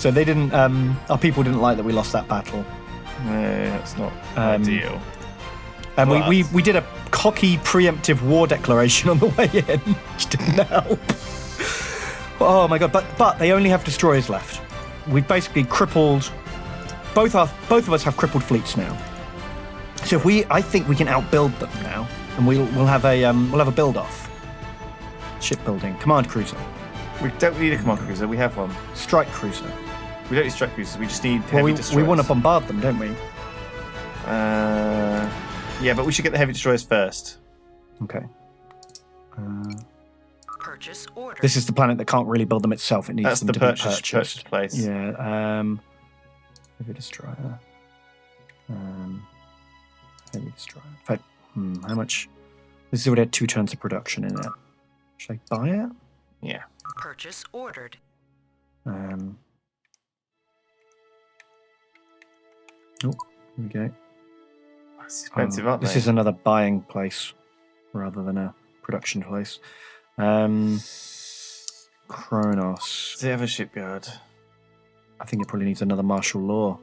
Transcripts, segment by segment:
So they didn't. Our people didn't like that we lost that battle. No, that's not ideal. And we did a cocky preemptive war declaration on the way in, which didn't help. Oh my god! But they only have destroyers left. We've basically crippled. Both of us have crippled fleets now. So I think we can outbuild them now, and we'll have a build off. Shipbuilding, command cruiser. We don't need a command cruiser. We have one. Strike cruiser. We don't need strike cruisers. We just need heavy destroyers. We want to bombard them, don't we? Yeah, but we should get the heavy destroyers first. Okay. Purchase order. This is the planet that can't really build them itself. It needs That's them the to be purchased. purchase place. Yeah. Heavy destroyer. Heavy destroyer. In fact, how much? This is already had 2 turns of production in it. Should I buy it? Yeah. Purchase ordered. Oh, here we go. It's expensive, aren't they? This is another buying place rather than a production place. Kronos. Does it have a shipyard? I think it probably needs another martial law.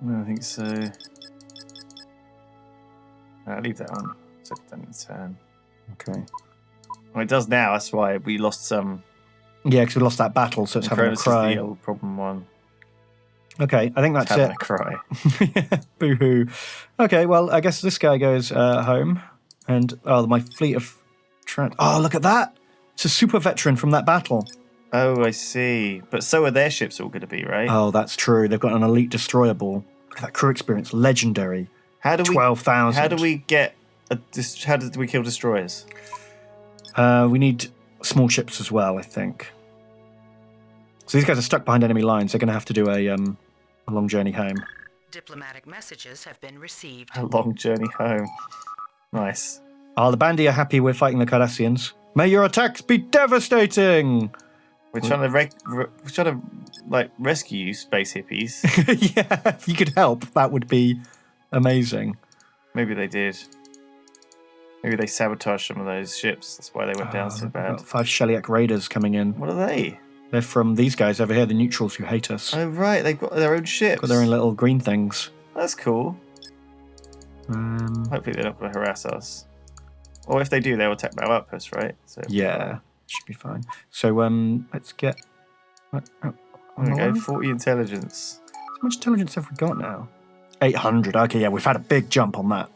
No, I think so. I'll leave that on. So it doesn't turn. Okay. Well, it does now. That's why we lost some. Yeah, because we lost that battle, so it's having a Kronos cry. is the old problem one. Okay, I think that's Having it. a cry. Boo-hoo. Okay, well, I guess this guy goes home. And, my fleet of... Oh, look at that! It's a super veteran from that battle. Oh, I see. But so are their ships all going to be, right? Oh, that's true. They've got an elite destroyer ball. Look at that crew experience. Legendary. How do we 12,000. How do we get how did we kill destroyers? We need small ships as well, I think. So these guys are stuck behind enemy lines. They're going to have to do a long journey home. Diplomatic messages have been received. A long journey home. Nice. The Bandi are happy we're fighting the Cardassians. May your attacks be devastating! We're trying to rescue you, space hippies. Yeah, if you could help, that would be amazing. Maybe they did. Maybe they sabotaged some of those ships. That's why they went down so bad. 5 Sheliak Raiders coming in. What are they? They're from these guys over here, the neutrals who hate us. Oh, right. They've got their own ships. Got their own little green things. That's cool. Hopefully they're not going to harass us. Or if they do, they'll attack our outposts, right? So yeah, should be fine. So let's get... There we go, 40 intelligence. How much intelligence have we got now? 800. Okay, yeah, we've had a big jump on that.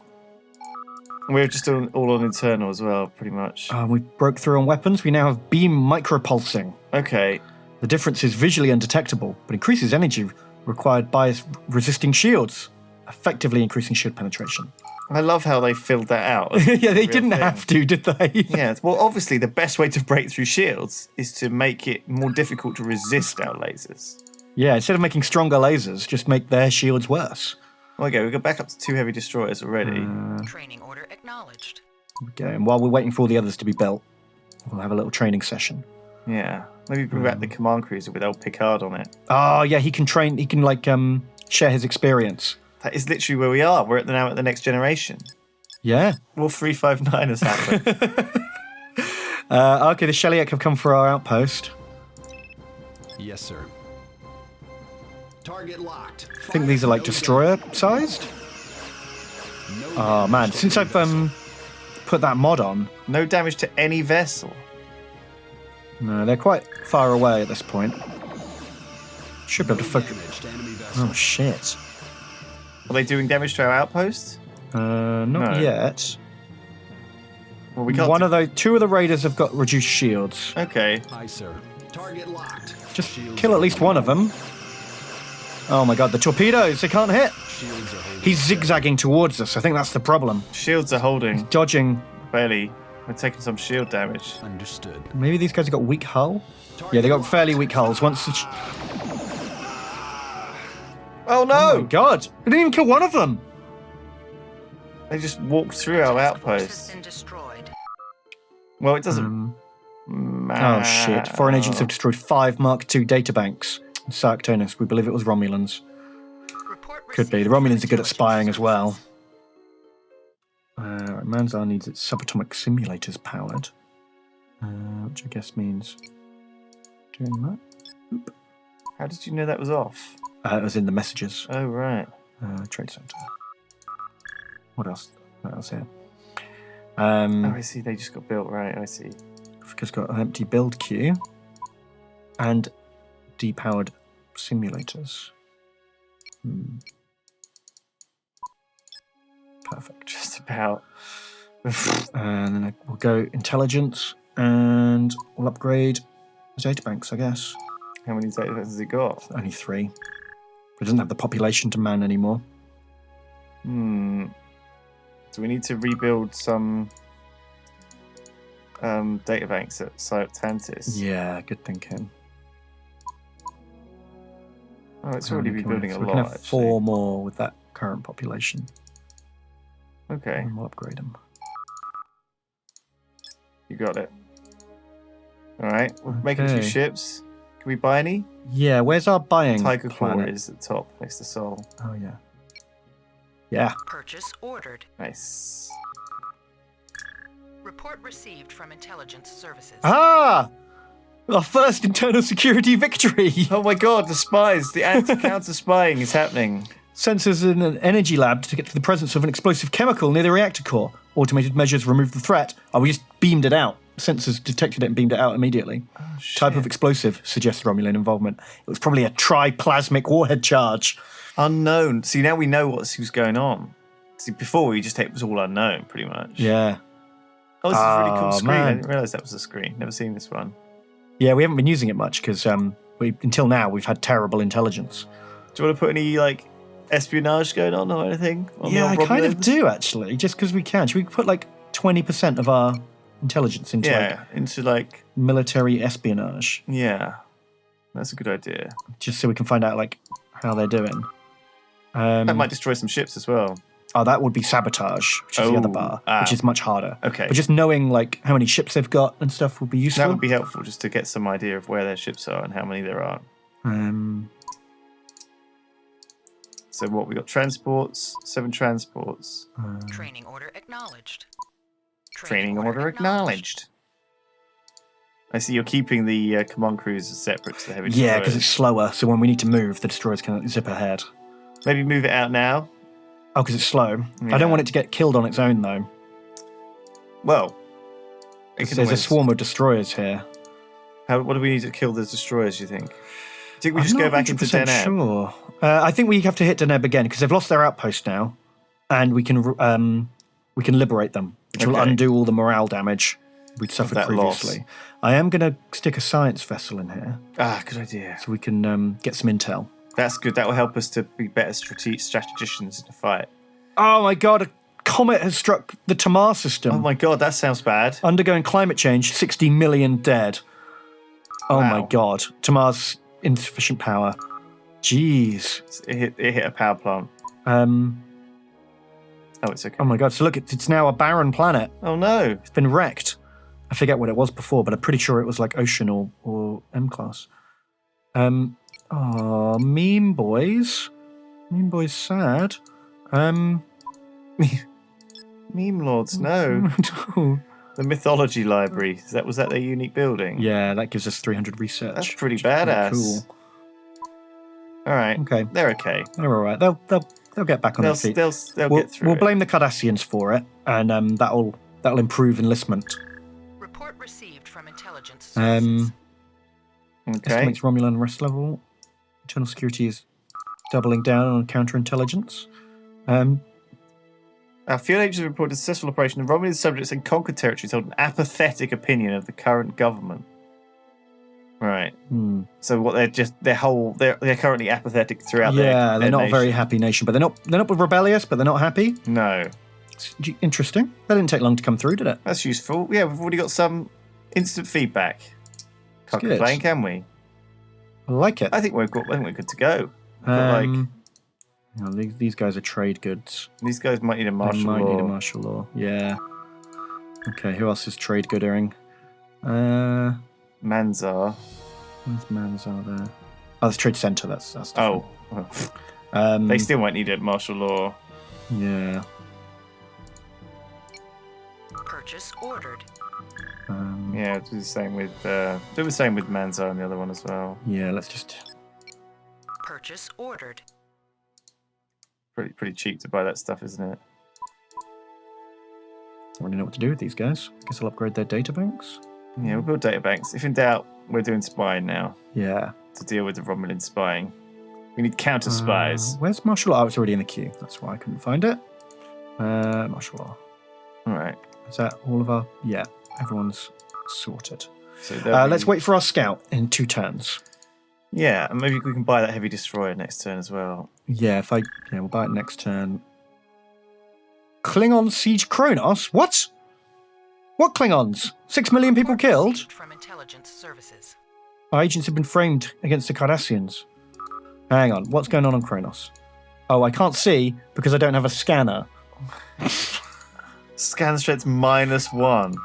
We're just all on internal as well, pretty much. We broke through on weapons. We now have beam micropulsing. Okay. The difference is visually undetectable, but increases energy required by resisting shields, effectively increasing shield penetration. I love how they filled that out. Yeah, they didn't have to, did they? Yeah, well, obviously the best way to break through shields is to make it more difficult to resist our lasers. Yeah, instead of making stronger lasers, just make their shields worse. Okay, we got back up to 2 heavy destroyers already. Training order acknowledged. Okay, and while we're waiting for all the others to be built, we'll have a little training session. Yeah, maybe bring back the command cruiser with old Picard on it. Oh, yeah, he can train, he can, share his experience. That is literally where we are. We're now at the next generation. Yeah. War 359 has happened. Okay, the Sheliak have come for our outpost. Yes, sir. Target locked. I think these are like destroyer-sized. Oh, man, since I've put that mod on... No damage to any vessel. No, they're quite far away at this point. Should be able to focus... Oh, shit. Are they doing damage to our outpost? Not yet. Well, we can't. Two of the raiders have got reduced shields. Okay. Aye, sir. Target locked. Just kill at least one of them. Oh my god, the torpedoes, they can't hit. He's zigzagging towards us. I think that's the problem. Shields are holding. Dodging. Barely. We're taking some shield damage. Understood. Maybe these guys have got weak hull? Yeah, they got fairly weak hulls. Once the... Oh no! Oh my god! We didn't even kill one of them! They just walked through our outpost. Well, it doesn't matter. Oh shit. Foreign agents have destroyed 5 Mark II databanks in Sarctonus. We believe it was Romulans. Could be. The Romulans are good at spying as well. Manzar needs its subatomic simulators powered. Which I guess means doing that. Oop. How did you know that was off? It was in the messages. Oh, right. Trade center. What else? What else here? Oh, I see. They just got built. Right, I see. Africa's got an empty build queue and depowered simulators. Perfect. Just about. And then we'll go intelligence and we'll upgrade the data banks, I guess. How many data has it got? Only 3. It doesn't have the population to man anymore. So we need to rebuild some data banks at Atlantis. Yeah, good thinking. Oh, it's already rebuilding a we lot. can have actually. 4 more with that current population. Okay, And we'll upgrade them. you got it. All right, we're making a few Okay. ships. Can we buy any? Yeah, where's our buying Tiger Core planet? is at the top next to Sol. Oh, yeah. Yeah. Purchase ordered. Nice. Report received from intelligence services. Ah! Our first internal security victory! Oh my god, the spies! The anti-counter spying is happening. Sensors in an energy lab to get to the presence of an explosive chemical near the reactor core. Automated measures remove the threat. Oh, we just beamed it out. Sensors detected it and beamed it out immediately. Type of explosive suggests Romulan involvement. It was probably a triplasmic warhead charge. Unknown. See, now we know what's going on. See, before it was all unknown, pretty much. Yeah. Oh, this is a really cool screen. I man. didn't realise that was a screen. Never seen this one. Yeah, we haven't been using it much because until now we've had terrible intelligence. Do you want to put any, like, espionage going on or anything? On the Yeah, I old kind of Romulans? do actually, just because we can. Should we put like 20% of our intelligence into Yeah, into, like, military espionage, yeah. That's a good idea. just so we can find out like how they're doing? That might destroy some ships as well. Oh, that would be sabotage, which is the other bar, which is much harder. Okay. But just knowing like how many ships they've got and stuff would be useful. That would be helpful just to get some idea of where their ships are and how many there are. So what, we got transports, 7 transports. Training order acknowledged. Training order acknowledged. I see you're keeping the command cruisers separate to the heavy Yeah, destroyers. because it's slower, so when we need to move, the destroyers can zip ahead. Maybe move it out now. Oh, because it's slow. I Yeah. don't want it to get killed on its own, though. Well, it There's can a always- swarm of destroyers here. What do we need to kill those destroyers, do you think? Do you think we just I'm go not back into 100% Deneb? sure. I think we have to hit Deneb again because they've lost their outpost now, and we can liberate them, which will Okay. undo all the morale damage we'd suffered that loss. previously. I am going to stick a science vessel in here Ah, good idea. so we can get some intel. That's good. That will help us to be better strategicians in a fight. Oh my god, a comet has struck the Tamar system. Oh my god, that sounds bad. Undergoing climate change, 60 million dead. Oh my Wow. god. Tamar's insufficient power. Jeez. It hit a power plant. Oh, it's okay. Oh my god. So look, it's now a barren planet. Oh no. It's been wrecked. I forget what it was before, but I'm pretty sure it was like Ocean or M-Class. Oh, meme boys. Meme boys sad. Meme Lords, no. The Mythology Library. Was that their unique building? Yeah, that gives us 300 research. That's pretty which is kinda badass. Cool. All right. Okay. They're okay. They're all right. They'll get back on They'll their feet. get through We'll it. blame the Cardassians for it, and that'll improve enlistment. Report received from intelligence services. Okay. Estimates Romulan unrest level. Internal security is doubling down on counterintelligence. Our field agents have reported a successful operation. The Romulan subjects in conquered territories hold an apathetic opinion of the current government. Right. So what they're currently apathetic throughout their they're not a nation. very happy nation, but they're not rebellious, but they're not happy. No. It's interesting. That didn't take long to come through, did it? That's useful. Yeah, we've already got some instant feedback. Can't good. complain, can we? I like it. I think we're good to go. We've got, these guys are trade goods. these guys might need a martial They might law. need a martial law. Yeah. Okay, who else is trade goodering? Where's Manzar. Manzar there? Oh, that's trade center. That's different. They still might need a martial law. Yeah. Purchase ordered. Yeah, do the same with Manzar and the other one as well. Yeah, let's just Purchase ordered. Pretty cheap to buy that stuff, isn't it? I don't really know what to do with these guys. Guess I'll upgrade their data banks. Yeah, we'll build data banks. If in doubt, we're doing spying now Yeah. to deal with the Romulan spying. We need counter spies. Where's martial law? Oh, it's already in the queue. That's why I couldn't find it. Martial law. All right. Is that all of our... Yeah, everyone's sorted. So Let's wait for our scout in 2 turns. Yeah, and maybe we can buy that heavy destroyer next turn as well. Yeah, we'll buy it next turn. Klingon siege Kronos? What? What Klingons? 6 million people Report killed? received from intelligence services. Our agents have been framed against the Cardassians. Hang on, what's going on Kronos? Oh, I can't see because I don't have a scanner. Scan strength -1.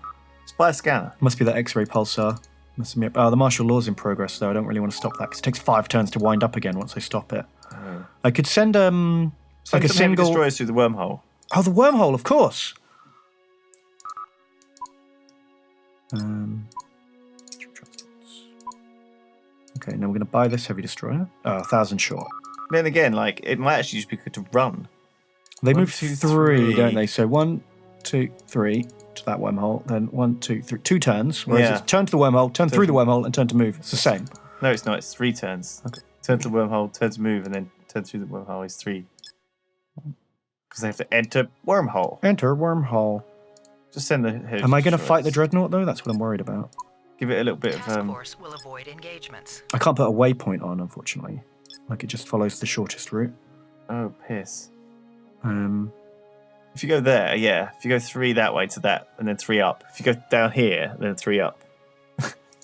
Spy scanner. Must be that X-ray pulsar. Messing me up. Oh, the martial law's in progress, though. I don't really want to stop that because it takes 5 turns to wind up again once I stop it. Oh. I could send Send like a some heavy single. destroyers through the wormhole. Oh, the wormhole, of course. Okay, now we're going to buy this heavy destroyer. Oh, 1,000 short. Then again, like it might actually just be good to run. They 1, move 2, 3, 3. don't they? So 1, 2, 3 to that wormhole. Then 1, 2, 3, 2 turns. Whereas Yeah. it's turn to the wormhole, turn through the wormhole, and turn to move. It's the same. No, it's not. It's 3 turns. Okay. Turn to the wormhole, turn to move, and then turn through the wormhole is 3. Because they have to enter wormhole. Enter wormhole. Just send the heavy Am I going to fight the destroyers. dreadnought though? That's what I'm worried about. Give it a little bit Task of force will avoid engagements. I can't put a waypoint on, unfortunately. Like it just follows the shortest route. oh piss. If If you go there, yeah. If you go 3 that way to that, and then 3 up. If you go down here, then 3 up.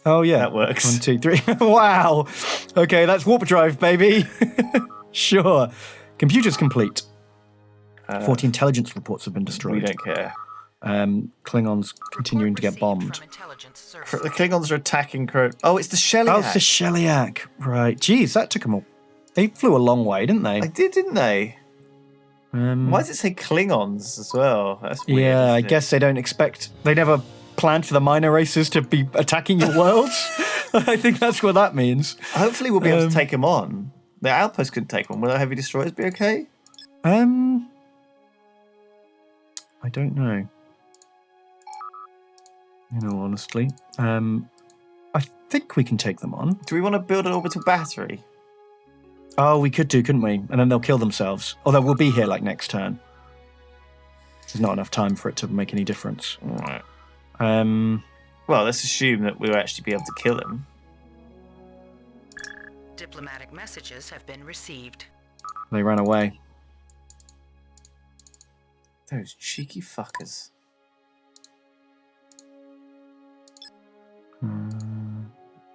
Oh yeah, That works. 1, 2, 3. Wow. Okay, that's warp drive, baby. Sure. Computers complete. 40 intelligence reports have been We destroyed. don't care. Klingons continuing to get Report bombed. received from intelligence services. The Klingons are attacking Oh, it's the Shellyak. Oh, it's the Shellyak. Right. Jeez, that took them all. They flew a long way, didn't they? I did, didn't they? Why does it say Klingons as well? That's weird. Yeah, isn't I it? guess they don't expect. They never planned for the minor races to be attacking your worlds. I think that's what that means. Hopefully, we'll be able to take them on. The outpost couldn't take them. Will our heavy destroyers be okay? I don't know. In all honesty, I think we can take them on. Do we want to build an orbital battery? Oh, we could do, couldn't we? And then they'll kill themselves. Although we'll be here like next turn. There's not enough time for it to make any difference. All right. Well, let's assume that we'll actually be able to kill them. Diplomatic messages have been received. they ran away. Those cheeky fuckers.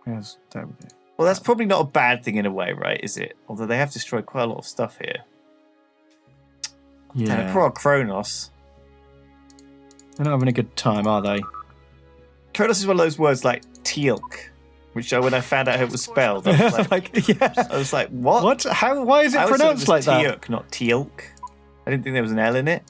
Yes, there we go. Well, that's probably not a bad thing in a way, right? Is it? Although they have destroyed quite a lot of stuff here. Damn, Yeah, poor Kronos. they're not having a good time, are they? Kronos is one of those words like teal'c, which when I found out how it was spelled, I was like, yeah. I was like, what? What? How? Why is it I always thought pronounced like that? teal'c, not teal'c. I didn't think there was an L in it.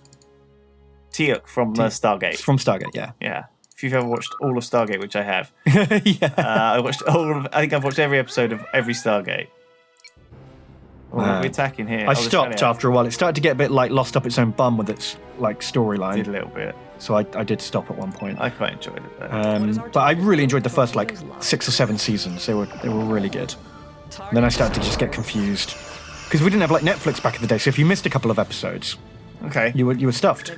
Teal'c from It's Stargate. from Stargate, yeah. Yeah. If you've ever watched all of Stargate, which I have, Yeah. I think I've watched every episode of every Stargate. What are we attacking here? I the stopped Shellyak. after a while. It started to get a bit like lost up its own bum with its like Did a storyline. little bit. So I did stop at one point. I quite enjoyed it though. But I really enjoyed the first like 6 or 7 seasons. They were really good. And then I started to just get confused because we didn't have like Netflix back in the day. So if you missed a couple of episodes, Okay. you were stuffed.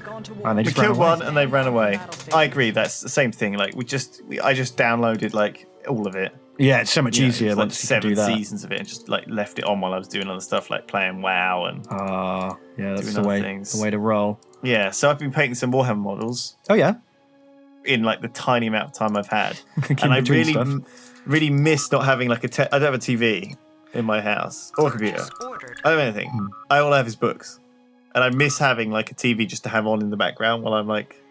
And they We just ran killed away. one and they ran away. I agree. That's the same thing. Like I just downloaded like all of it. Yeah, it's so much You know, easier it's like once you can do 7 that. seasons of it, and just like left it on while I was doing other stuff like playing WoW and Yeah, that's Doing the other way things. the way to roll. yeah. So I've been painting some Warhammer models Oh yeah, in like the tiny amount of time I've had, In and I between really, stuff. really miss not having like I don't have a TV in my house or a computer. Purchase ordered. I don't have anything. All I have is books, and I miss having like a TV just to have on in the background while I'm like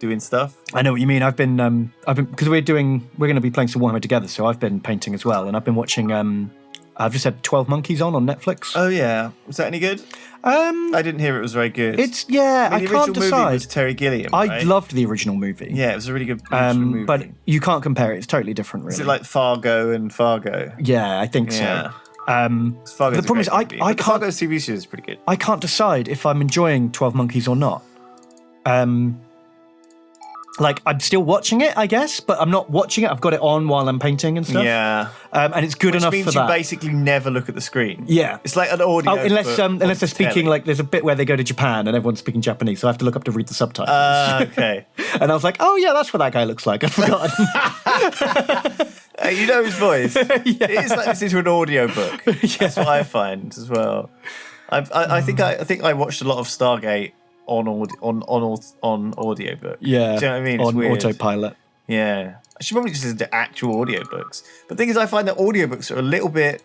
doing stuff. I know what you mean. I've been because we're going to be playing some Warhammer together, so I've been painting as well, and I've been watching. I've just had 12 Monkeys on Netflix. Oh yeah, was that any good? I didn't hear it was very good. It's I the can't original movie was decide. Terry Gilliam. I right? loved the original movie. Yeah, it was a really good original movie. But you can't compare it. It's totally different, really. Is it like Fargo and Fargo? Yeah, I think Yeah. so. Fargo's The problem is a great TV. I But the can't Fargo's TV series is pretty good. I can't decide if I'm enjoying 12 Monkeys or not. Like, I'm still watching it, I guess, but I'm not watching it. I've got it on while I'm painting and stuff. Yeah. And it's good Which enough means for you that. basically never look at the screen. Yeah. It's like an audio. Unless they're speaking, like, there's a bit where they go to Japan and everyone's speaking Japanese, so I have to look up to read the subtitles. Okay. And I was like, oh, yeah, that's what that guy looks like. I'd forgotten. You know his voice. Yeah. It is like listening to an audiobook. That's what I find as well. I think I watched a lot of Stargate on audiobook. Yeah. Do you know what I mean? It's on weird. autopilot. Yeah. I should probably just listen to actual audiobooks. But the thing is, I find that audiobooks are a little bit,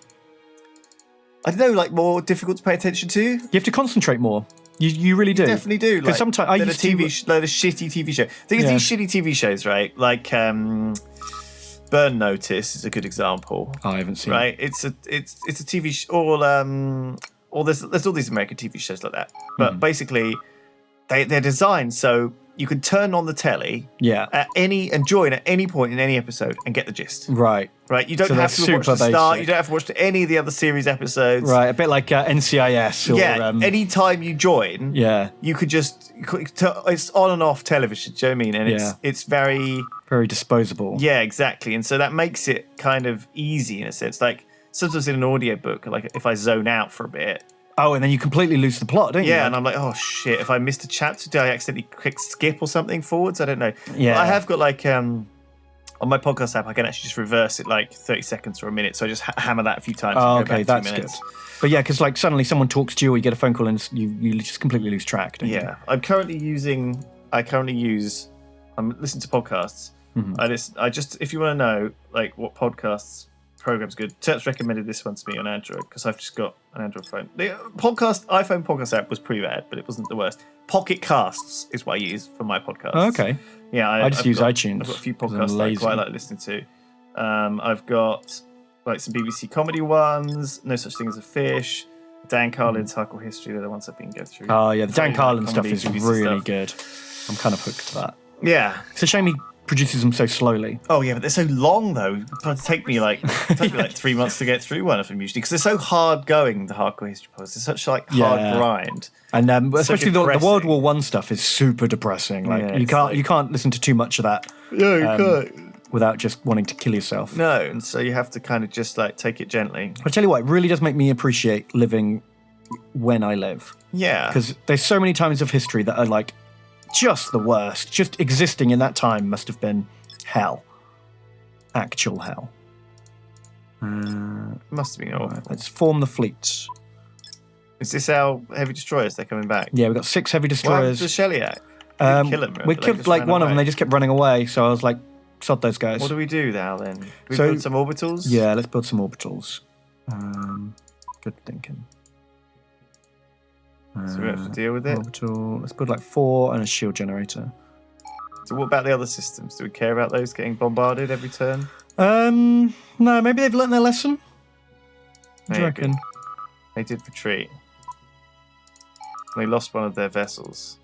I don't know, like more difficult to pay attention to. You have to concentrate more. You really do. Definitely do. Because sometimes I used to... like a shitty TV show. The thing is, these shitty TV shows, right? Like Burn Notice is a good example. Oh, I haven't seen Right? It's a TV show, or there's all these American TV shows like that. But basically, they're designed so you can turn on the telly and join at any point in any episode and get the gist. Right. Right? You don't So have they're to watch the super start. basic. You don't have to watch any of the other series episodes. Right, a bit like NCIS. Or, Any time you join, yeah, you could just, it's on and off television, do you know what I mean? And it's very... very disposable. Yeah, exactly. And so that makes it kind of easy in a sense. Like sometimes in an audiobook, like if I zone out for a bit. Oh, and then you completely lose the plot, don't you? Yeah, and I'm like, oh shit, if I missed a chapter, did I accidentally click skip or something forwards? I don't know. Yeah. But I have got like, on my podcast app, I can actually just reverse it like 30 seconds or a minute. So I just hammer that a few times. Oh, and go okay, back 2 that's minutes. good. But yeah, because like suddenly someone talks to you or you get a phone call and you just completely lose track, don't you? Yeah, I'm listening to podcasts. I just, if you want to know like what podcasts program's good, Turt's recommended this one to me on Android because I've just got an Android phone. The iPhone podcast app was pretty bad, but it wasn't the worst. Pocket Casts is what I use for my podcasts. Oh, okay. Yeah, I just use iTunes. I've got a few 'cause I'm podcasts that I lazy. quite like listening to. I've got like some BBC comedy ones, No Such Thing as a Fish, Dan Carlin's Hardcore History. They're the ones I've been going through. Oh yeah, the Dan Carlin stuff comedy, is BBC really stuff. good. I'm kind of hooked to that. Yeah. It's a shame he produces them so slowly. Oh yeah, but they're so long though. It take me like 3 months to get through one of them usually because they're so hard going. The Hardcore History posts. It's such like hard grind. And especially the depressing. World War I stuff is super depressing. Like Yeah, you can't listen to too much of that. Yeah, you can't. Without just wanting to kill yourself. No, and so you have to kind of just like take it gently. I tell you what, it really does make me appreciate living when I live. Yeah. Because there's so many times of history that are like just the worst. Just existing in that time must have been hell. Actual hell. Must have been awful. Let's form the fleets. Is this our heavy destroyers? They're coming back. Yeah, we've got 6 heavy What happened destroyers. to Shellyak? We didn't kill them. We remember? They killed just like ran one of them. away. They just kept running away. So I was like, sod those guys. What do we do now then? We So- build some orbitals? Yeah, let's build some orbitals. Good thinking. So we have to deal with it. Orbital. Let's build like 4 and a shield generator. So what about the other systems? Do we care about those getting bombarded every turn? No, maybe they've learned their lesson. What do you Maybe. reckon? They did retreat. They lost one of their vessels.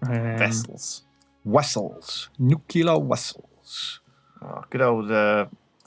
Vessels. Vessels. Nuclear vessels. Oh, good old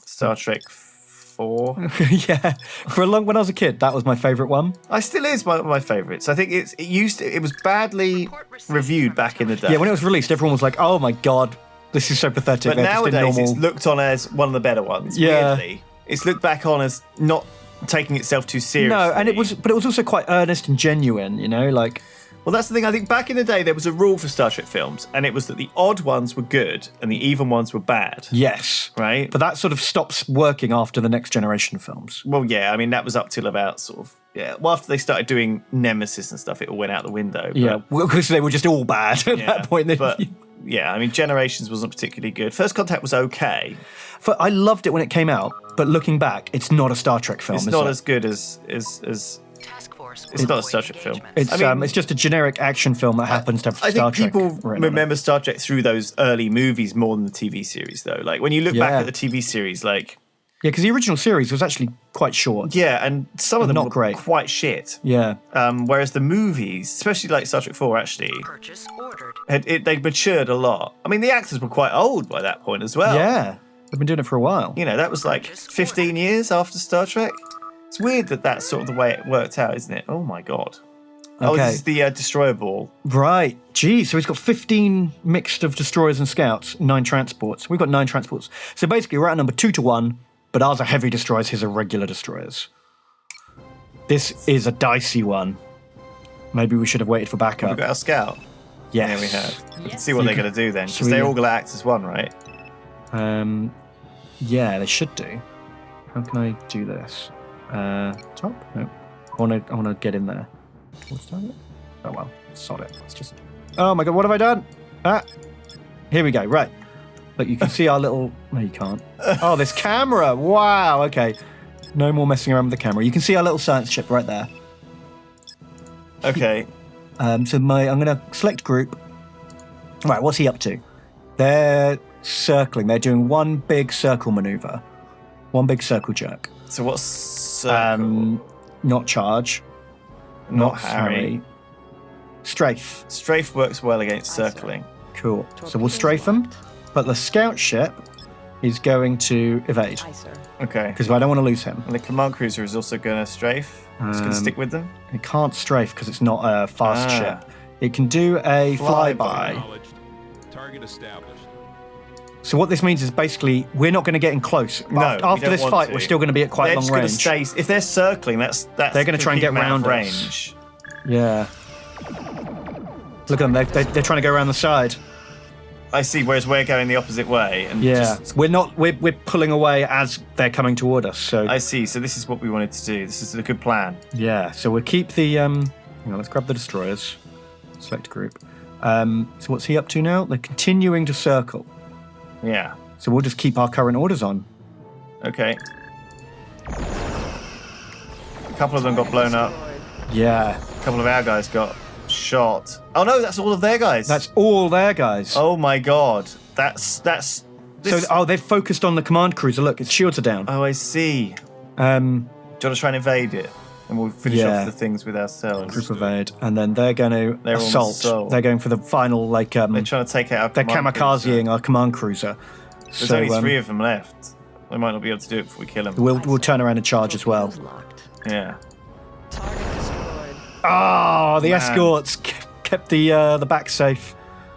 Star Trek 4. Yeah. When I was a kid, that was my favourite one. I still is one of my favourites. I think it was badly reviewed back in the day. Yeah, when it was released, everyone was like, "Oh my god, this is so pathetic." But They're just in nowadays, normal... it's looked on as one of the better ones. Yeah. Weirdly, it's looked back on as not taking itself too seriously. No, and it was also quite earnest and genuine. You know, like Well, that's the thing. I think back in the day, there was a rule for Star Trek films, and it was that the odd ones were good and the even ones were bad. yes, Right? but that sort of stops working after the Next Generation films. Well, yeah. I mean, that was up till about sort of well after they started doing Nemesis and stuff, it all went out the window. But, Yeah, because they were just all bad at that point. But yeah, I mean, Generations wasn't particularly good. First Contact was okay. I loved it when it came out, but looking back, it's not a Star Trek film. It's is not it? as good as Task force It's not a Star Trek film. It's just a generic action film that happens to have I Star think Trek. people written on it. remember Star Trek through those early movies more than the TV series, though. Like when you look back Yeah. at the TV series, like Yeah, because the original series was actually quite short. yeah, and some of them Not were great. quite shit. Yeah. Whereas the movies, especially like Star Trek 4, actually, Purchase ordered. they'd matured a lot. I mean, the actors were quite old by that point as well. Yeah. They've been doing it for a while. You know, that was like 15 years after Star Trek. It's weird that that's sort of the way it worked out, isn't it? Oh my god. Oh, Okay. this is the destroyer ball. Right. Gee, so he's got 15 mixed of destroyers and scouts, 9 transports. We've got 9 transports. So basically, we're at number 2-1, but ours are heavy destroyers, his are regular destroyers. This is a dicey one. Maybe we should have waited for backup. We've got our scout. Yes. Yeah, we have. We can see what they're going to do then, Should because we- they're all going to act as one, right? Yeah, they should do. How can I do this? Top? No. I want to get in there. What's that? Oh well, sod it. Let's just. Oh my god, what have I done? Ah, here we go. Right. Look, you can see our little. No, you can't. Oh, this camera. Wow. Okay. No more messing around with the camera. You can see our little science ship right there. Okay. So I'm going to select group. Right, what's he up to? They're circling. They're doing one big circle maneuver. One big circle jerk. So what's circle? Not charge. Not Harry. Strafe. Strafe works well against circling. Cool. So we'll strafe them, but the scout ship is going to evade Aye, sir. Okay. because I don't want to lose him. And the command cruiser is also going to strafe. It's going to stick with them. It can't strafe because it's not a fast Ah. ship. It can do a Flyby. flyby. Acknowledged. Target established. So what this means is basically we're not going to get in close. No, we After don't this want fight, to. we're still going to be at quite They're long just going range. to stay. If they're circling, that's They're gonna try and get complete amount of round us. range. Yeah. Look at them. They're trying to go around the side. I see. Whereas we're going the opposite way. And Yeah. just- We're pulling away as they're coming toward us. So I see. So this is what we wanted to do. This is a good plan. yeah. So we'll keep the hang on, let's grab the destroyers. Select group. So what's he up to now? They're continuing to circle. Yeah. So we'll just keep our current orders on. Okay. A couple of them got blown up. Yeah. A couple of our guys got shot. Oh no, that's all of their guys. That's all there, guys. Oh my god. That's. This, So they've focused on the command cruiser. Look, its shields are down. Oh, I see. Do you want to try and invade it? And we'll finish Yeah. off the things with ourselves. Group evade, and then they're going to They're on assault. assault. They're going for the final, like, They're trying to take out our they're command cruiser. kamikazeing our command cruiser. There's only 3 of them left. We might not be able to do it before we kill them. We'll turn around and charge as well. Torpedoes locked. Yeah. Target destroyed. Oh, the Man. escorts kept the back safe.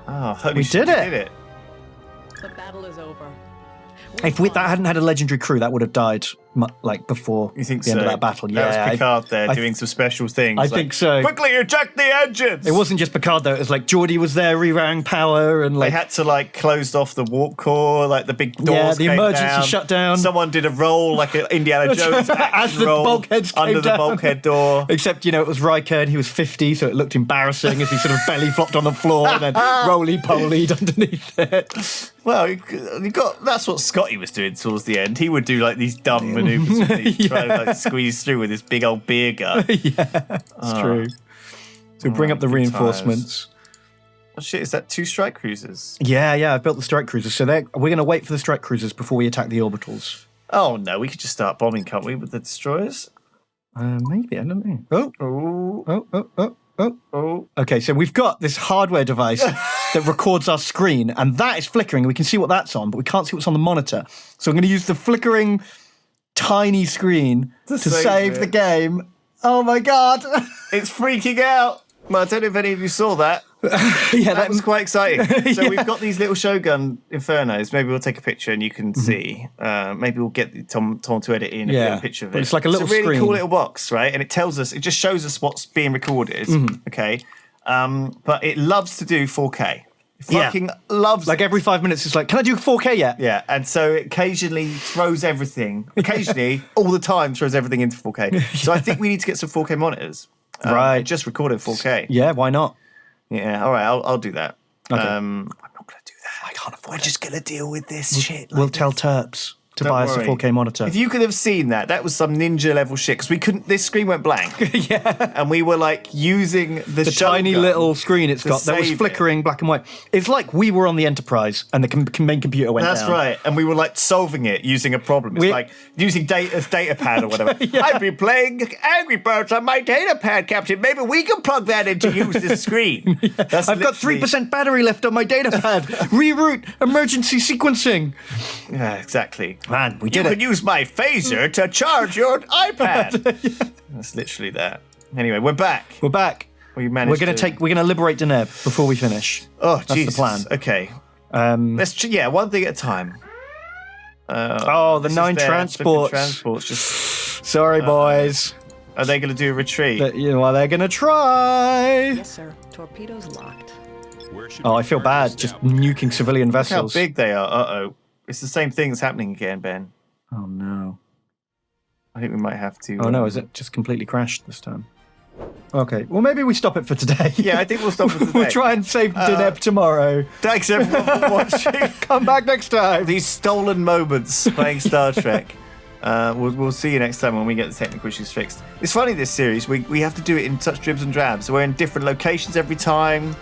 Oh, holy We shit, did we it. did it. The battle is over. If that hadn't had a legendary crew, that would have died like before You think the so? end of that battle. Yeah, That was Picard there I- doing some special things. I like, think so. Quickly eject the engines! It wasn't just Picard though. It was like Geordie was there, rerouting power, and They like had to like close off the warp core, like the big doors. Yeah, the came emergency down. shutdown. Someone did a roll like an Indiana Jones action As the roll bulkheads came under the down. bulkhead door. Except, it was Riker and he was 50, so it looked embarrassing as he sort of belly flopped on the floor and then roly-polied underneath it. Well, you got that's what Scotty was doing towards the end. He would do like these dumb maneuvers, where he'd try to like squeeze through with his big old beer gun. It's true. So bring up the good reinforcements. Oh shit, is that 2 strike cruisers? Yeah, I've built the strike cruisers. So we're going to wait for the strike cruisers before we attack the orbitals. Oh no, we could just start bombing, can't we, with the destroyers? Maybe, I don't know. Oh, Oh. Okay, so we've got this hardware device that records our screen, and that is flickering. We can see what that's on, but we can't see what's on the monitor. So I'm going to use the flickering tiny screen to save it. the game. Oh my god! it's freaking out. Well, I don't know if any of you saw that. Yeah, That was quite exciting. So Yeah. we've got these little Shogun Infernos. Maybe we'll take a picture and you can see. Maybe we'll get Tom to edit in a picture of But it. it's like a little really screen. cool little box, right? And it tells us, it just shows us what's being recorded. Okay. But it loves to do 4K. It Yeah. fucking loves Like every 5 minutes, it's like, can I do 4K yet? Yeah, and so it occasionally throws everything. Occasionally, all the time, throws everything into 4K. So I think we need to get some 4K monitors. Right. and just record it 4K. Yeah, why not? Yeah, all right, I'll do that. Okay. I'm not going to do that. I can't afford We're it. just going to deal with this shit. We'll tell Terps to Don't buy us a worry. 4K monitor. If you could have seen that, that was some ninja level shit. Because we couldn't, this screen went blank. Yeah. And we were like using the Tiny Shogun little screen it's to got that was save it. flickering black and white. It's like we were on the Enterprise and the main computer went That's down. right, and we were like solving it using a problem. It's like using data's data pad or whatever. I've been playing Angry Birds on my data pad, Captain. Maybe we can plug that in to use this screen. That's I've got literally- 3% battery left on my data pad. Reroute emergency sequencing. Yeah, exactly. Man, we You did can it. use my phaser to charge your iPad. That's literally that. Anyway, we're back. We're back. We managed. We're gonna liberate Deneb before we finish. Oh, That's Jesus. the plan. Okay. Let's one thing at a time. The this is 9 their transports. flipping transports. Just Sorry, boys. are they going to do a retreat? They're gonna try. Yes, sir. Torpedoes locked. Where should Oh, we I feel target bad a just stab? nuking civilian Look how vessels. big they are. Uh-oh. It's the same thing that's happening again, Ben. Oh no. I think we might have to. Oh no, is it just completely crashed this time? Okay, well maybe we stop it for today. Yeah, I think we'll stop it for today. We'll try and save Deneb tomorrow. Thanks everyone for watching Come back next time. these stolen moments playing Star Trek. We'll see you next time when we get the technical issues fixed. It's funny, this series, we have to do it in such dribs and drabs. So we're in different locations every time.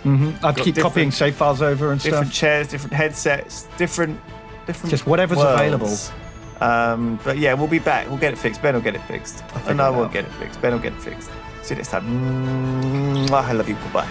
I keep different- copying save files over and Different stuff. chairs, different headsets, different Just whatever's worlds. available. But yeah, we'll be back. We'll get it fixed. Ben will get it fixed. figure And I it won't out. get it fixed. Ben will get it fixed. See you next time. I love you. Bye.